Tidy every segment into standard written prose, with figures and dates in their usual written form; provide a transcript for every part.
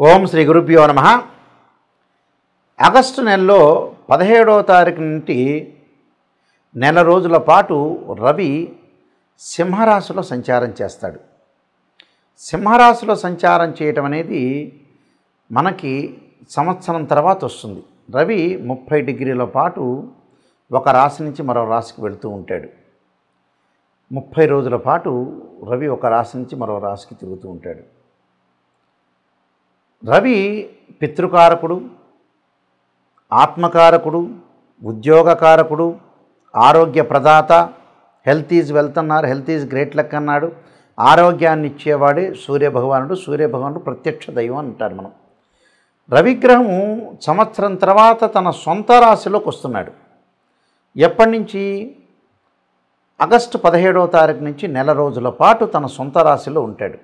ఓం శ్రీ గురుభ్యో నమః. ఆగస్టు నెలలో 17వ తారీఖు నుండి నెల రోజుల పాటు రవి సింహరాశిలో సంచారం చేస్తాడు. సింహరాశిలో సంచారం చేయటం అనేది మనకి సంవత్సరం తర్వాత వస్తుంది. రవి 30 డిగ్రీల పాటు ఒక రాశి నుంచి మరో రాశికి వెళుతూ ఉంటాడు. 30 రోజుల పాటు రవి ఒక రాశి నుంచి మరో రాశికి తిరుగుతూ ఉంటాడు. రవి పితృకారకుడు, ఆత్మకారకుడు, ఉద్యోగకారకుడు, ఆరోగ్య ప్రదాత. హెల్త్ ఈజ్ వెల్త్ అన్నారు, హెల్త్ ఈజ్ గ్రేట్ లక్ అన్నాడు. ఆరోగ్యాన్ని ఇచ్చేవాడే సూర్యభగవానుడు. సూర్యభగవానుడు ప్రత్యక్ష దైవం అంటారు మనం. రవిగ్రహం సంవత్సరం తర్వాత తన సొంత రాశిలోకి వస్తున్నాడు. ఎప్పటి నుంచి? ఆగస్టు 17వ తారీఖు నుంచి నెల రోజుల పాటు తన సొంత రాశిలో ఉంటాడు.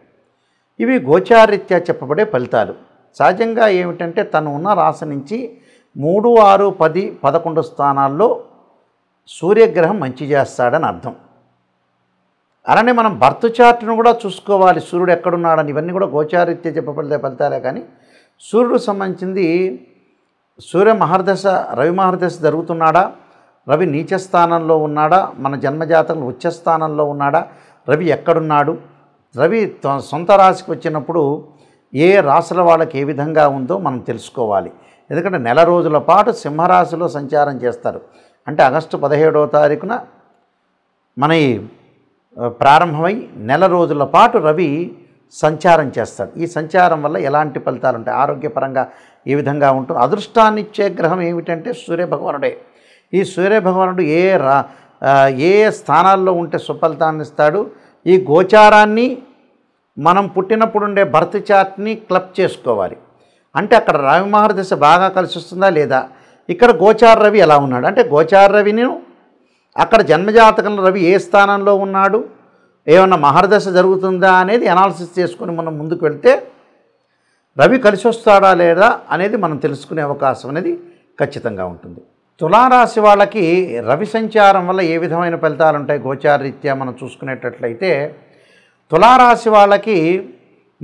ఇవి గోచారీత్యా చెప్పబడే ఫలితాలు. సహజంగా ఏమిటంటే తను ఉన్న రాశి నుంచి 3, 6, 10, 11 స్థానాల్లో సూర్యగ్రహం మంచి చేస్తాడని అర్థం. అలానే మనం బర్త్ చార్ట్ను కూడా చూసుకోవాలి. సూర్యుడు ఎక్కడున్నాడని. ఇవన్నీ కూడా గోచారీత్యా చెప్పబడే ఫలితాలే. కానీ సూర్యుడు సంబంధించింది సూర్య మహర్దశ, రవి మహర్దశ జరుగుతున్నాడా, రవి నీచ స్థానంలో ఉన్నాడా, మన జన్మజాతకంలో ఉచ్చ స్థానంలో ఉన్నాడా, రవి ఎక్కడున్నాడు, రవి సొంత రాశికి వచ్చినప్పుడు ఏ రాశుల వాళ్ళకి ఏ విధంగా ఉందో మనం తెలుసుకోవాలి. ఎందుకంటే నెల రోజుల పాటు సింహరాశిలో సంచారం చేస్తారు. అంటే ఆగస్టు 17వ తారీఖున మన ప్రారంభమై నెల రోజుల పాటు రవి సంచారం చేస్తాడు. ఈ సంచారం వల్ల ఎలాంటి ఫలితాలు ఉంటాయి, ఆరోగ్యపరంగా ఏ విధంగా ఉంటుంది? అదృష్టాన్ని ఇచ్చే గ్రహం ఏమిటంటే సూర్యభగవానుడే. ఈ సూర్యభగవానుడు ఏ స్థానాల్లో ఉంటే సుఫలితాన్ని ఇస్తాడు? ఈ గోచారాన్ని మనం పుట్టినప్పుడు ఉండే బర్త్ చార్ట్ని క్లబ్ చేసుకోవాలి. అంటే అక్కడ రవి మహర్దశ బాగా కలిసి వస్తుందా లేదా, ఇక్కడ గోచార రవి ఎలా ఉన్నాడు అంటే గోచార రవిని అక్కడ జన్మజాతకంలో రవి ఏ స్థానంలో ఉన్నాడు, ఏమన్నా మహర్దశ జరుగుతుందా అనేది అనాలిసిస్ చేసుకొని మనం ముందుకు వెళ్తే రవి కలిసి వస్తాడా లేదా అనేది మనం తెలుసుకునే అవకాశం అనేది ఖచ్చితంగా ఉంటుంది. తులారాశి వాళ్ళకి రవి సంచారం వల్ల ఏ విధమైన ఫలితాలు ఉంటాయి గోచారరీత్యా మనం చూసుకునేటట్లయితే, తులారాశి వాళ్ళకి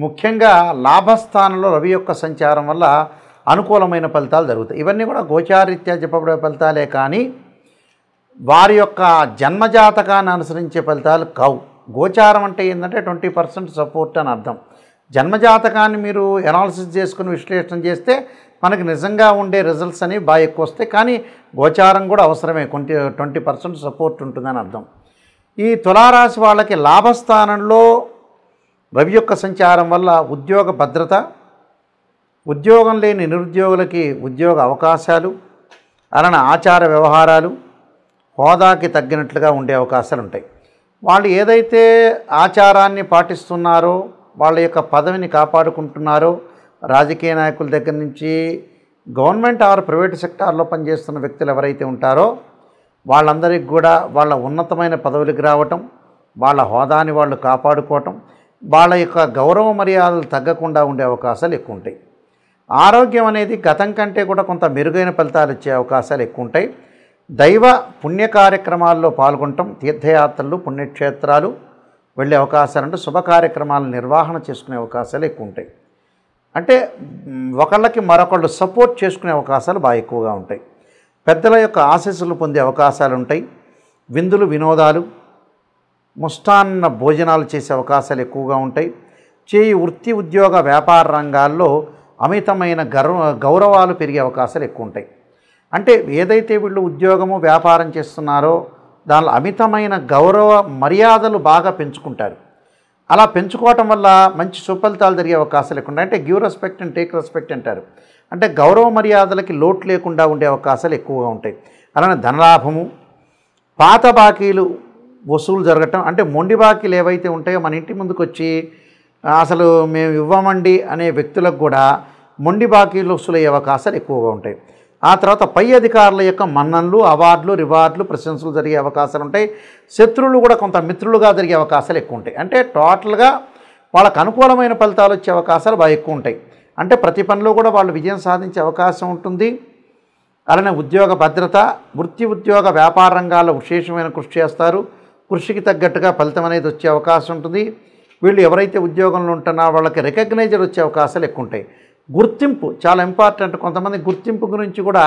ముఖ్యంగా లాభస్థానంలో రవి యొక్క సంచారం వల్ల అనుకూలమైన ఫలితాలు జరుగుతాయి. ఇవన్నీ కూడా గోచారరీత్యా చెప్పబడే ఫలితాలే కానీ వారి యొక్క జన్మజాతకాన్ని అనుసరించే ఫలితాలు కావు. గోచారం అంటే ఏంటంటే 20% సపోర్ట్ అని అర్థం. జన్మజాతకాన్ని మీరు అనాలిసిస్ చేసుకుని విశ్లేషణ చేస్తే మనకి నిజంగా ఉండే రిజల్ట్స్ అనేవి బాగా ఎక్కువ వస్తాయి. కానీ గోచారం కూడా అవసరమే, 20% సపోర్ట్ ఉంటుందని అర్థం. ఈ తులారాశి వాళ్ళకి లాభస్థానంలో రవి యొక్క సంచారం వల్ల ఉద్యోగ భద్రత, ఉద్యోగం లేని నిరుద్యోగులకి ఉద్యోగ అవకాశాలు, అలానే ఆచార వ్యవహారాలు హోదాకి తగ్గినట్లుగా ఉండే అవకాశాలు ఉంటాయి. వాళ్ళు ఏదైతే ఆచారాన్ని పాటిస్తున్నారో, వాళ్ళ యొక్క పదవిని కాపాడుకుంటున్నారో, రాజకీయ నాయకుల దగ్గర నుంచి గవర్నమెంట్ ఆర్ ప్రైవేట్ సెక్టార్లో పనిచేస్తున్న వ్యక్తులు ఎవరైతే ఉంటారో వాళ్ళందరికీ కూడా వాళ్ళ ఉన్నతమైన పదవులకు రావటం, వాళ్ళ హోదాని వాళ్ళు కాపాడుకోవటం, వాళ్ళ యొక్క గౌరవ మర్యాదలు తగ్గకుండా ఉండే అవకాశాలు ఎక్కువ ఉంటాయి. ఆరోగ్యం అనేది గతం కంటే కూడా కొంత మెరుగైన ఫలితాలు ఇచ్చే అవకాశాలు ఎక్కువ ఉంటాయి. దైవ పుణ్య కార్యక్రమాల్లో పాల్గొనటం, తీర్థయాత్రలు, పుణ్యక్షేత్రాలు వెళ్ళే అవకాశాలు అంటే శుభ కార్యక్రమాలను నిర్వహణ చేసుకునే అవకాశాలు ఎక్కువ ఉంటాయి. అంటే ఒకళ్ళకి మరొకళ్ళు సపోర్ట్ చేసుకునే అవకాశాలు బాగా ఎక్కువగా ఉంటాయి. పెద్దల యొక్క ఆశీస్సులు పొందే అవకాశాలు ఉంటాయి. విందులు, వినోదాలు, ముష్టాన్న భోజనాలు చేసే అవకాశాలు ఎక్కువగా ఉంటాయి. వృత్తి, ఉద్యోగ, వ్యాపార రంగాల్లో అమితమైన గౌరవాలు పెరిగే అవకాశాలు ఎక్కువ ఉంటాయి. అంటే ఏదైతే వీళ్ళు ఉద్యోగము, వ్యాపారం చేస్తున్నారో దానిలో అమితమైన గౌరవ మర్యాదలు బాగా పెంచుకుంటారు. అలా పెంచుకోవటం వల్ల మంచి సుఫలితాలు జరిగే అవకాశాలు ఎక్కువ ఉంటాయి. అంటే give respect and take respect అంటారు. అంటే గౌరవ మర్యాదలకి లోటు లేకుండా ఉండే అవకాశాలు ఎక్కువగా ఉంటాయి. అలానే ధనలాభము, పాత బాకీలు వసూలు జరగటం, అంటే మొండి బాకీలు ఏవైతే ఉంటాయో మన ఇంటి ముందుకు వచ్చి అసలు మేము ఇవ్వమండి అనే వ్యక్తులకు కూడా మొండి బాకీలు వసూలయ్యే అవకాశాలు ఎక్కువగా ఉంటాయి. ఆ తర్వాత పై అధికారుల యొక్క మన్ననలు, అవార్డులు, రివార్డులు, ప్రశంసలు జరిగే అవకాశాలు ఉంటాయి. శత్రువులు కూడా కొంత మిత్రులుగా జరిగే అవకాశాలు ఎక్కువ ఉంటాయి. అంటే టోటల్గా వాళ్ళకు అనుకూలమైన ఫలితాలు వచ్చే అవకాశాలు బాగా ఎక్కువ ఉంటాయి. అంటే ప్రతి పనిలో కూడా వాళ్ళు విజయం సాధించే అవకాశం ఉంటుంది. అలానే ఉద్యోగ భద్రత, వృత్తి, ఉద్యోగ, వ్యాపార రంగాల్లో విశేషమైన కృషి చేస్తారు. కృషికి తగ్గట్టుగా ఫలితం అనేది వచ్చే అవకాశం ఉంటుంది. వీళ్ళు ఎవరైతే ఉద్యోగంలో ఉంటున్నారో వాళ్ళకి రికగ్నైజర్ వచ్చే అవకాశాలు ఎక్కువ ఉంటాయి. గుర్తింపు చాలా ఇంపార్టెంట్. కొంతమంది గుర్తింపు గురించి కూడా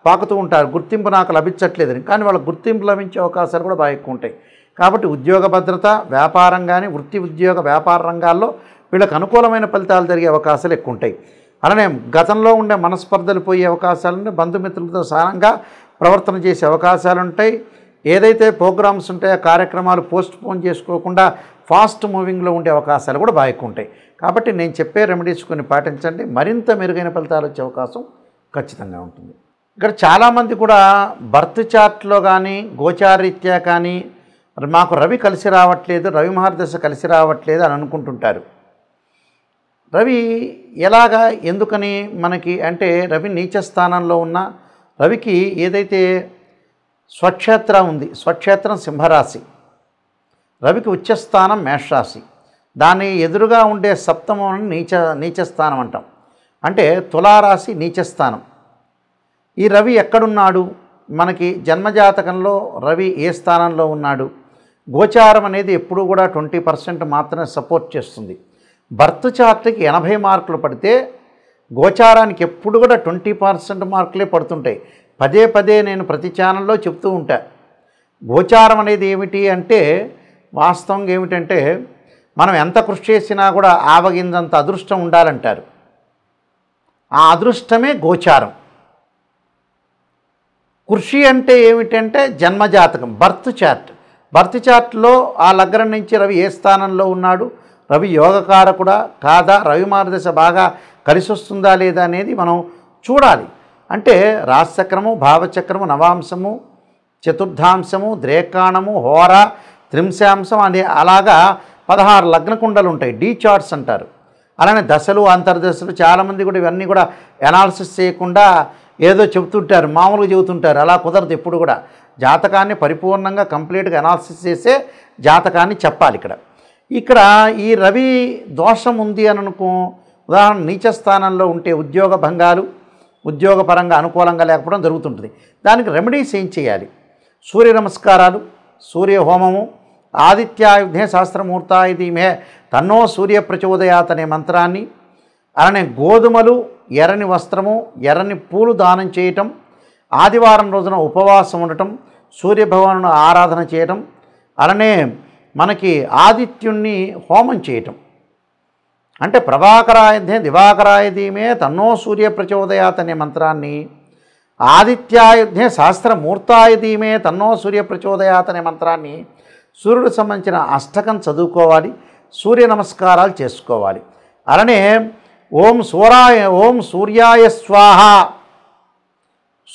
పాకుతూ ఉంటారు, గుర్తింపు నాకు లభించట్లేదని. కానీ వాళ్ళ గుర్తింపు లభించే అవకాశాలు కూడా బాగా ఎక్కువ ఉంటాయి. కాబట్టి ఉద్యోగ భద్రత, వ్యాపారం కానీ వృత్తి ఉద్యోగ వ్యాపార రంగాల్లో వీళ్ళకి అనుకూలమైన ఫలితాలు జరిగే అవకాశాలు ఎక్కువ ఉంటాయి. అలానే గతంలో ఉండే మనస్పర్ధలు పోయే అవకాశాలుంటే బంధుమిత్రులతో సహనంగా ప్రవర్తన చేసే అవకాశాలు ఉంటాయి. ఏదైతే ప్రోగ్రామ్స్ ఉంటాయో కార్యక్రమాలు పోస్ట్ పోన్ చేసుకోకుండా ఫాస్ట్ మూవింగ్లో ఉండే అవకాశాలు కూడా బాగా ఎక్కువ ఉంటాయి. కాబట్టి నేను చెప్పే రెమెడీస్ కొన్ని పాటించండి, మరింత మెరుగైన ఫలితాలు వచ్చే అవకాశం ఖచ్చితంగా ఉంటుంది. ఇక్కడ చాలామంది కూడా బర్త్ చార్ట్లో కానీ గోచారీత్యా కానీ మాకు రవి కలిసి రావట్లేదు, రవి మహర్దశ కలిసి రావట్లేదు అని అనుకుంటుంటారు. రవి ఎలాగా ఎందుకని మనకి అంటే రవి నీచ స్థానంలో ఉన్న రవికి ఏదైతే స్వక్షేత్రం ఉంది, స్వక్షేత్రం సింహరాశి, రవికి ఉచ్చస్థానం మేషరాశి, దాని ఎదురుగా ఉండే సప్తమం నీచస్థానం అంటాం. అంటే తులారాశి నీచస్థానం. ఈ రవి ఎక్కడున్నాడు, మనకి జన్మజాతకంలో రవి ఏ స్థానంలో ఉన్నాడు, గోచారం అనేది ఎప్పుడూ కూడా 20% మాత్రమే సపోర్ట్ చేస్తుంది. బర్త్ చార్ట్కి 80 మార్కులు పడితే గోచారానికి ఎప్పుడు కూడా 20% మార్కులే పడుతుంటాయి. పదే పదే నేను ప్రతి ఛానల్లో చెప్తూ ఉంటా. గోచారం అనేది ఏమిటి అంటే వాస్తవంగా ఏమిటంటే మనం ఎంత కృషి చేసినా కూడా ఆవగింజంత అదృష్టం ఉండాలంటారు. ఆ అదృష్టమే గోచారం. కృషి అంటే ఏమిటంటే జన్మజాతకం, బర్త్ చార్ట్. బర్త్ చార్ట్లో ఆ లగ్నం నుంచి రవి ఏ స్థానంలో ఉన్నాడు, రవి యోగకారకుడా కాదా, రవి మార్గదశ బాగా కలిసి వస్తుందా లేదా అనేది మనం చూడాలి. అంటే రాశిచక్రము, భావచక్రము, నవాంశము, చతుర్థాంశము, ద్రేకాణము, హోర, త్రింశాంశం అనే అలాగా 16 లగ్న కుండలు ఉంటాయి, డీ చార్ట్స్ అంటారు. అలానే దశలు, అంతర్దశలు చాలామంది కూడా ఇవన్నీ కూడా అనాలిసిస్ చేయకుండా ఏదో చెబుతుంటారు, మామూలుగా చెబుతుంటారు. అలా కుదరదు. ఎప్పుడు కూడా జాతకాన్ని పరిపూర్ణంగా కంప్లీట్గా అనాలిసిస్ చేసే జాతకాన్ని చెప్పాలి. ఇక్కడ ఈ రవి దోషం ఉంది అని అనుకో, ఉదాహరణ నీచ స్థానంలో ఉంటే ఉద్యోగ భంగాలు, ఉద్యోగపరంగా అనుకూలంగా లేకపోవడం జరుగుతుంటుంది. దానికి రెమెడీస్ ఏం చేయాలి? సూర్య నమస్కారాలు, సూర్య హోమము, ఆదిత్యాయుధే శాస్త్రమూర్తాయ ధీమహి తన్నో సూర్య ప్రచోదయాత్ అనే మంత్రాన్ని, అలానే గోధుమలు, ఎర్రని వస్త్రము, ఎర్రని పూలు దానం చేయటం, ఆదివారం రోజున ఉపవాసం ఉండటం, సూర్యభగవాను ఆరాధన చేయటం, అలానే మనకి ఆదిత్యుణ్ణి హోమం చేయటం. అంటే ప్రభాకరాయుధే దివాకరాయ ధీమహి తన్నో సూర్య ప్రచోదయాత్ అనే మంత్రాన్ని, ఆదిత్యాయుధే శాస్త్రమూర్తాయ ధీమహి తన్నో సూర్య ప్రచోదయాత్ అనే మంత్రాన్ని సూర్యుడికి సంబంధించిన అష్టకం చదువుకోవాలి, సూర్య నమస్కారాలు చేసుకోవాలి. అలానే ఓం సూర్యాయ స్వాహ,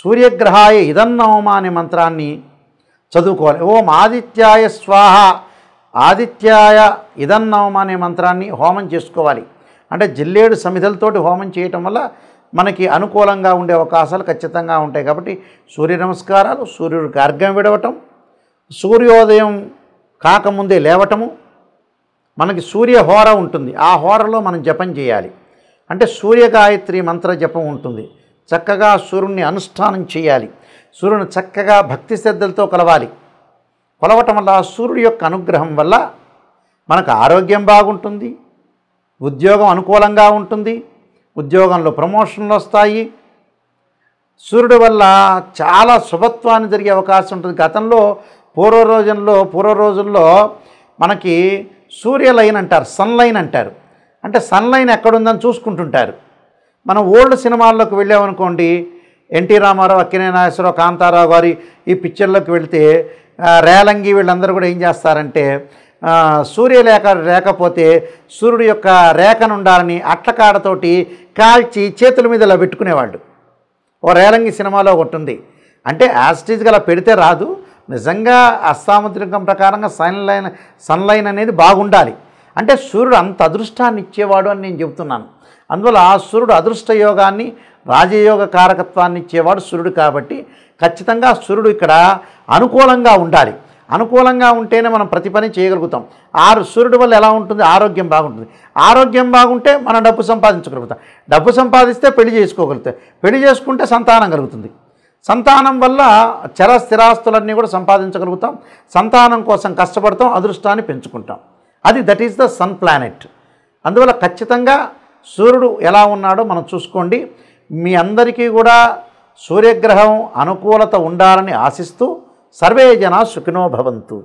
సూర్యగ్రహాయ ఇదన్నవమ అనే మంత్రాన్ని చదువుకోవాలి. ఓం ఆదిత్యాయ స్వాహ, ఆదిత్యాయ ఇదన్నవమ అనే మంత్రాన్ని హోమం చేసుకోవాలి. అంటే జిల్లేడు సమిధలతోటి హోమం చేయటం వల్ల మనకి అనుకూలంగా ఉండే అవకాశాలు ఖచ్చితంగా ఉంటాయి. కాబట్టి సూర్య నమస్కారాలు, సూర్యుడికి అర్ఘ్యం విడవటం, సూర్యోదయం కాకముందే లేవటము, మనకి సూర్య హోర ఉంటుంది, ఆ హోరలో మనం జపం చేయాలి. అంటే సూర్యగాయత్రి మంత్ర జపం ఉంటుంది. చక్కగా సూర్యుడిని అనుష్ఠానం చేయాలి. సూర్యుని చక్కగా భక్తి శ్రద్ధలతో కొలవటం వల్ల సూర్యుడి యొక్క అనుగ్రహం వల్ల మనకు ఆరోగ్యం బాగుంటుంది, ఉద్యోగం అనుకూలంగా ఉంటుంది, ఉద్యోగంలో ప్రమోషన్లు వస్తాయి. సూర్యుడి వల్ల చాలా శుభత్వాన్ని జరిగే అవకాశం ఉంటుంది. గతంలో పూర్వ రోజుల్లో మనకి సూర్యలైన్ అంటారు, సన్లైన్ అంటారు. అంటే సన్లైన్ ఎక్కడుందని చూసుకుంటుంటారు. మనం ఓల్డ్ సినిమాల్లోకి వెళ్ళామనుకోండి, ఎన్టీ రామారావు, అక్కినేని నాగేశ్వరరావు, కాంతారావు గారి ఈ పిక్చర్లోకి వెళితే రేలంగి వీళ్ళందరూ కూడా ఏం చేస్తారంటే సూర్యరేఖ లేకపోతే సూర్యుడి యొక్క రేఖను ఉండాలని అట్లకాడతోటి కాల్చి చేతుల మీద ఇలా పెట్టుకునేవాళ్ళు. ఓ రేలంగి సినిమాలో ఒకటి ఉంది. అంటే యాస్టీజ్గా అలా పెడితే రాదు, నిజంగా అస్తాముద్రికం ప్రకారంగా సన్లైన్ అనేది బాగుండాలి. అంటే సూర్యుడు అంత అదృష్టాన్ని ఇచ్చేవాడు అని నేను చెబుతున్నాను. అందువల్ల ఆ సూర్యుడు అదృష్ట యోగాన్ని, రాజయోగ కారకత్వాన్ని ఇచ్చేవాడు సూర్యుడు. కాబట్టి ఖచ్చితంగా సూర్యుడు ఇక్కడ అనుకూలంగా ఉండాలి. అనుకూలంగా ఉంటేనే మనం ప్రతి పని చేయగలుగుతాం. సూర్యుడి వల్ల ఎలా ఉంటుంది? ఆరోగ్యం బాగుంటుంది. ఆరోగ్యం బాగుంటే మనం డబ్బు సంపాదించగలుగుతాం. డబ్బు సంపాదిస్తే పెళ్లి చేసుకోగలుగుతాం. పెళ్లి చేసుకుంటే సంతానం కలుగుతుంది. సంతానం వల్ల చర స్థిరాస్తులన్నీ కూడా సంపాదించగలుగుతాం. సంతానం కోసం కష్టపడతాం, అదృష్టాన్ని పెంచుకుంటాం. That is the sun planet. అందువల్ల ఖచ్చితంగా సూర్యుడు ఎలా ఉన్నాడో మనం చూసుకోండి. మీ అందరికీ కూడా సూర్యగ్రహం అనుకూలత ఉండాలని ఆశిస్తూ సర్వే జనా సుఖినో భవంతు.